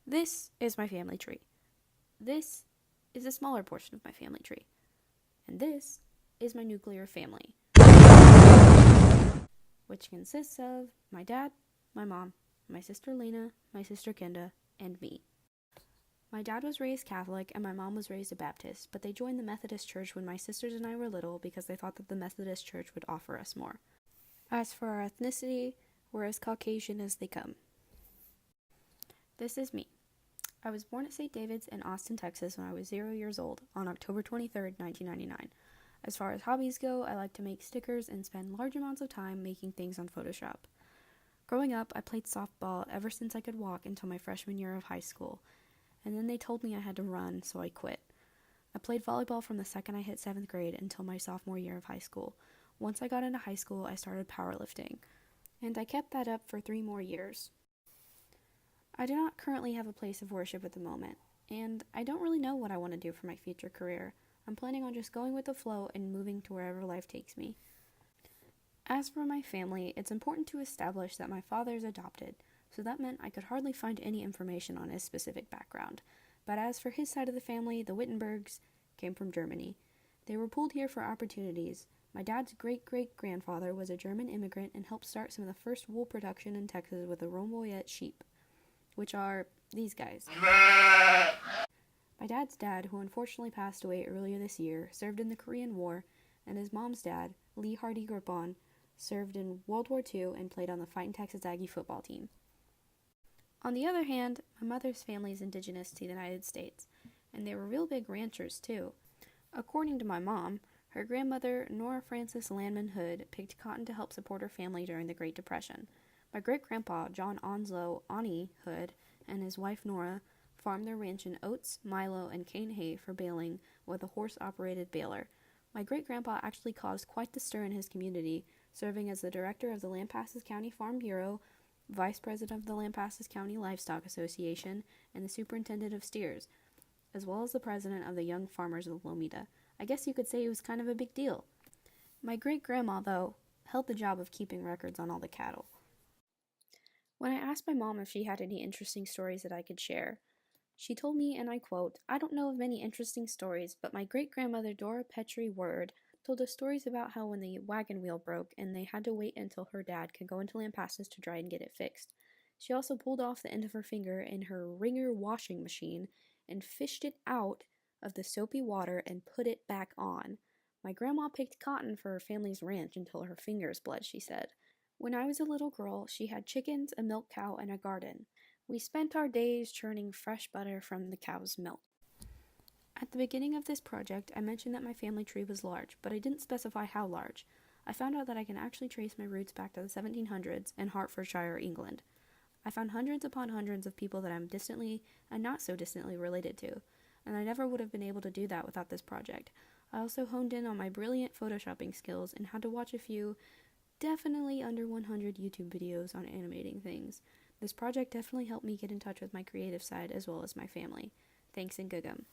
This is my family tree. This is a smaller portion of my family tree. And this is my nuclear family, which consists of my dad, my mom, my sister Lena, my sister Kenda, and me. My dad was raised Catholic and my mom was raised a Baptist, but they joined the Methodist Church when my sisters and I were little because they thought that the Methodist Church would offer us more. As for our ethnicity, we're as Caucasian as they come. This is me. I was born at St. David's in Austin, Texas when I was 0 years old on October 23rd, 1999. As far as hobbies go, I like to make stickers and spend large amounts of time making things on Photoshop. Growing up, I played softball ever since I could walk until my freshman year of high school, and then they told me I had to run, so I quit. I played volleyball from the second I hit 7th grade until my sophomore year of high school. Once I got into high school, I started powerlifting, and I kept that up for 3 more years. I do not currently have a place of worship at the moment, and I don't really know what I want to do for my future career. I'm planning on just going with the flow and moving to wherever life takes me. As for my family, it's important to establish that my father is adopted, so that meant I could hardly find any information on his specific background. But as for his side of the family, the Wittenbergs came from Germany. They were pulled here for opportunities. My dad's great-great-grandfather was a German immigrant and helped start some of the first wool production in Texas with the Rambouillet sheep, which are these guys. My dad's dad, who unfortunately passed away earlier this year, served in the Korean War, and his mom's dad, Lee Hardy Grippon, served in World War II and played on the Fightin' Texas Aggie football team. On the other hand, my mother's family is indigenous to the United States, and they were real big ranchers too. According to my mom, her grandmother, Nora Frances Landman Hood, picked cotton to help support her family during the Great Depression. My great-grandpa, John Onslow Ani Hood, and his wife Nora, farmed their ranch in oats, milo, and cane hay for baling with a horse-operated baler. My great-grandpa actually caused quite the stir in his community, serving as the director of the Lampasas County Farm Bureau, vice president of the Lampasas County Livestock Association, and the superintendent of steers, as well as the president of the Young Farmers of Lomita. I guess you could say he was kind of a big deal. My great-grandma, though, held the job of keeping records on all the cattle. When I asked my mom if she had any interesting stories that I could share, she told me, and I quote, "I don't know of many interesting stories, but my great-grandmother Dora Petrie Word told us stories about how when the wagon wheel broke and they had to wait until her dad could go into Lampasas to try and get it fixed. She also pulled off the end of her finger in her wringer washing machine and fished it out of the soapy water and put it back on. My grandma picked cotton for her family's ranch until her fingers bled," she said. "When I was a little girl, she had chickens, a milk cow, and a garden. We spent our days churning fresh butter from the cow's milk." At the beginning of this project, I mentioned that my family tree was large, but I didn't specify how large. I found out that I can actually trace my roots back to the 1700s in Hertfordshire, England. I found hundreds upon hundreds of people that I'm distantly and not so distantly related to, and I never would have been able to do that without this project. I also honed in on my brilliant photoshopping skills and had to watch a few, definitely under 100 YouTube videos on animating things. This project definitely helped me get in touch with my creative side as well as my family. Thanks and Gugum.